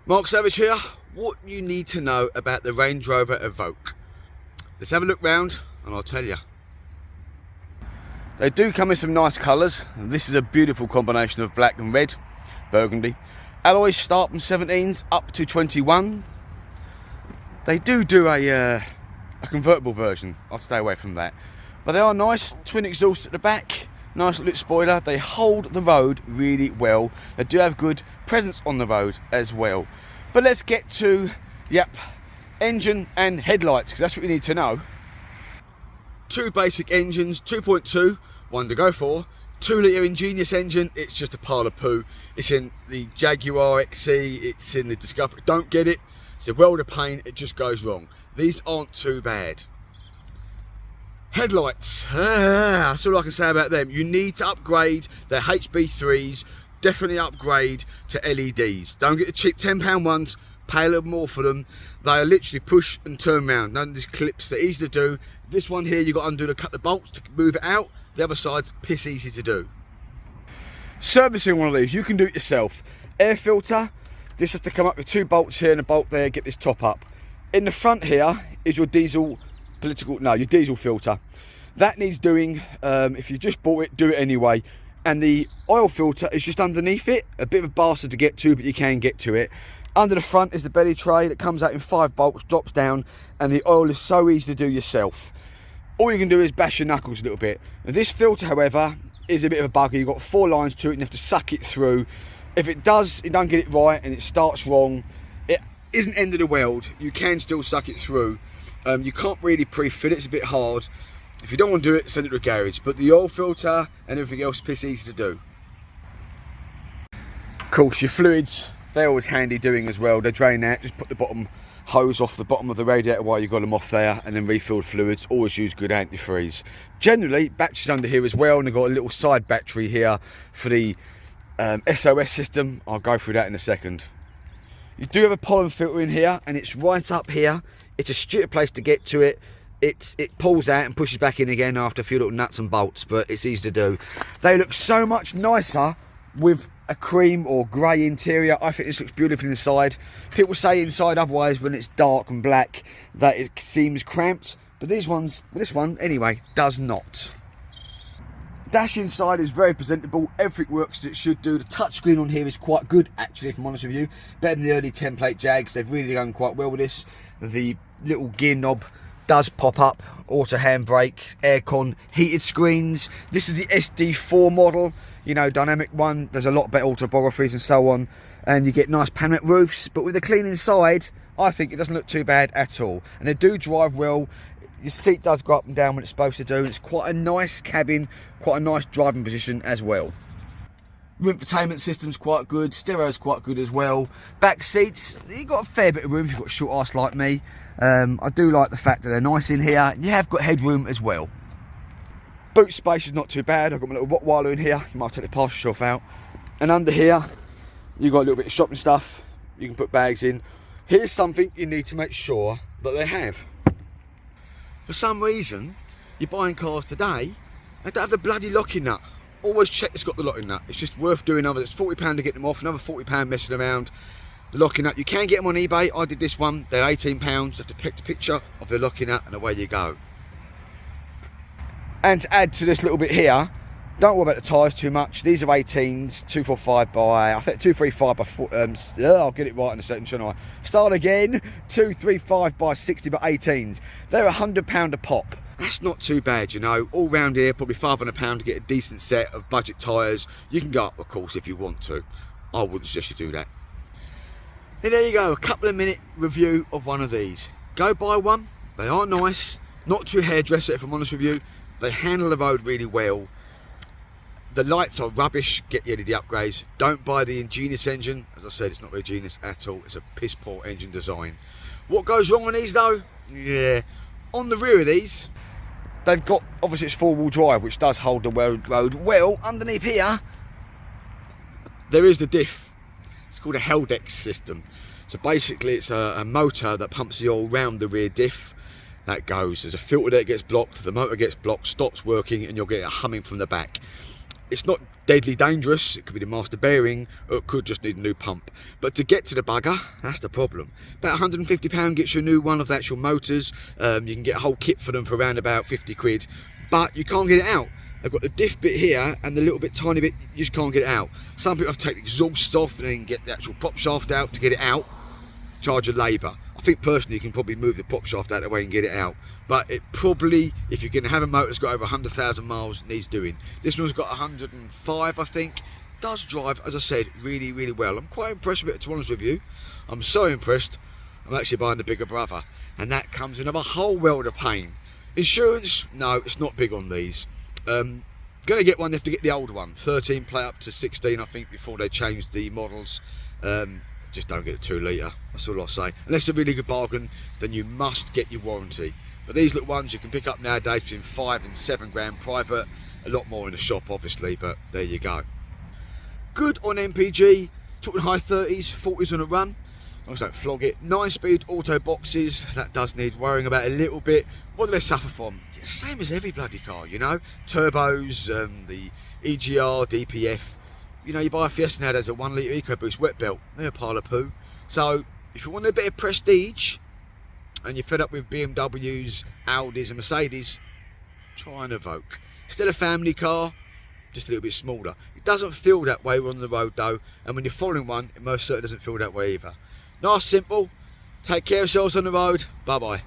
Mark Savage here. What you need to know about the Range Rover Evoque. Let's have a look round and I'll tell you. They do come in some nice colours. This is a beautiful combination of black and red, burgundy. Alloys start from 17s up to 21. They do a convertible version. I'll stay away from that. But they are nice. Twin exhaust at the back. Nice little spoiler. They hold the road really well. They do have good presence on the road as well. But let's get to, engine and headlights, because that's what you need to know. Two basic engines, 2.2, one to go for. 2 litre Ingenious engine, it's just a pile of poo. It's in the Jaguar XC, it's in the Discovery. Don't get it. It's a world of pain, it just goes wrong. These aren't too bad. Headlights, that's all I can say about them. You need to upgrade their HB3s, definitely upgrade to LEDs. Don't get the cheap £10 ones, pay a little more for them. They are literally push and turn around. None of these clips, they're easy to do. This one here, you've got to undo a couple of bolts to move it out. The other side's piss easy to do. Servicing one of these, you can do it yourself. Air filter, this has to come up with 2 bolts here and a bolt there, get this top up. In the front here is your diesel your diesel filter. That needs doing. If you just bought it, do it anyway. And the oil filter is just underneath it. A bit of a bastard to get to, but you can get to it. Under the front is the belly tray that comes out in 5 bolts, drops down, and the oil is so easy to do yourself. All you can do is bash your knuckles a little bit. Now, this filter, however, is a bit of a bugger. You've got 4 lines to it and you have to suck it through. If it does, you don't get it right and it starts wrong, it isn't end of the world. You can still suck it through. You can't really pre-fit it, it's a bit hard. If you don't want to do it, send it to a garage. But the oil filter and everything else is piss easy to do. Of course, your fluids, they're always handy doing as well. They drain out, just put the bottom hose off the bottom of the radiator while you've got them off there, and then refill fluids. Always use good antifreeze. Generally, batteries under here as well, and they've got a little side battery here for the SOS system. I'll go through that in a second. You do have a pollen filter in here, and it's right up here. It's a stupid place to get to it. It pulls out and pushes back in again after a few little nuts and bolts, but it's easy to do. They look so much nicer with a cream or grey interior. I think this looks beautiful inside. People say inside otherwise when it's dark and black that it seems cramped, but this one anyway does not. Dash inside is very presentable. Everything works as it should do. The touchscreen on here is quite good, actually, if I'm honest with you. Better than the early template Jags. They've really done quite well with this. The little gear knob does pop up. Auto handbrake, aircon, heated screens. This is the SD4 model, you know, dynamic one. There's a lot better autobiographies and so on. And you get nice panoramic roofs. But with the clean inside, I think it doesn't look too bad at all. And they do drive well. Your seat does go up and down when it's supposed to do. And it's quite a nice cabin, quite a nice driving position as well. Infotainment system's quite good, stereo's quite good as well. Back seats, you've got a fair bit of room if you've got a short arse like me. I do like the fact that they're nice in here. You have got headroom as well. Boot space is not too bad. I've got my little Rottweiler in here. You might take the partial shelf out. And under here, you've got a little bit of shopping stuff. You can put bags in. Here's something you need to make sure that they have. For some reason, you're buying cars today, they don't have the bloody locking nut. Always check it's got the locking nut. It's just worth doing. It's £40 to get them off, another £40 messing around. The locking nut, you can get them on eBay. I did this one, they're £18. You have to pick the picture of the locking nut and away you go. And to add to this little bit here, don't worry about the tyres too much. These are 18s, 245 by, I think 235 by, I'll get it right in a second, shouldn't I? Start again, 235 by 60 by 18s. They're £100 a pop. That's not too bad, you know. All round here, probably £500 to get a decent set of budget tyres. You can go up, of course, if you want to. I wouldn't suggest you do that. And there you go, a couple of minute review of one of these. Go buy one. They are nice. Not to a hairdresser, if I'm honest with you. They handle the road really well. The lights are rubbish. Get the LED upgrades. Don't buy the Ingenious engine. As I said, it's not very genius at all. It's a piss poor engine design. What goes wrong on these though? Yeah, on the rear of these, they've got, obviously it's 4-wheel drive, which does hold the road well. Underneath here, there is the diff. It's called a Heldex system. So basically it's a motor that pumps the oil round the rear diff. That goes, there's a filter that gets blocked, the motor gets blocked, stops working, and you'll get a humming from the back. It's not deadly dangerous. It could be the master bearing, or it could just need a new pump. But to get to the bugger, that's the problem. About £150 gets you a new one of the actual motors. You can get a whole kit for them for around about 50 quid, but you can't get it out. They've got the diff bit here and the little bit tiny bit, you just can't get it out. Some people have to take the exhaust off and then get the actual prop shaft out to get it out. Charge of labour. I think personally you can probably move the prop shaft out of the way and get it out, but it probably, if you're going to have a motor that's got over 100,000 miles, needs doing. This one's got 105, I think. Does drive, as I said, really, really well. I'm quite impressed with it, to be honest with you. I'm so impressed, I'm actually buying the bigger brother, and that comes in a whole world of pain. Insurance, no, it's not big on these. Going to get one, they have to get the old one, 13 plate up to 16, I think, before they change the models. Just don't get a 2 litre, that's all I'll say. Unless it's a really good bargain, then you must get your warranty. But these little ones you can pick up nowadays between 5 and 7 grand private, a lot more in the shop obviously, but there you go. Good on MPG, talking high 30s, 40s on a run. Also don't flog it. 9-speed auto boxes, that does need worrying about a little bit. What do they suffer from? Same as every bloody car, you know. Turbos, the EGR, DPF. You know, you buy a Fiesta nowadays, a 1 litre EcoBoost wet belt, they're a pile of poo. So if you want a bit of prestige and you're fed up with BMWs, Audis and Mercedes, try an Evoque. Still a family car, just a little bit smaller. It doesn't feel that way on the road though, and when you're following one, it most certainly doesn't feel that way either. Nice, simple. Take care of yourselves on the road. Bye bye.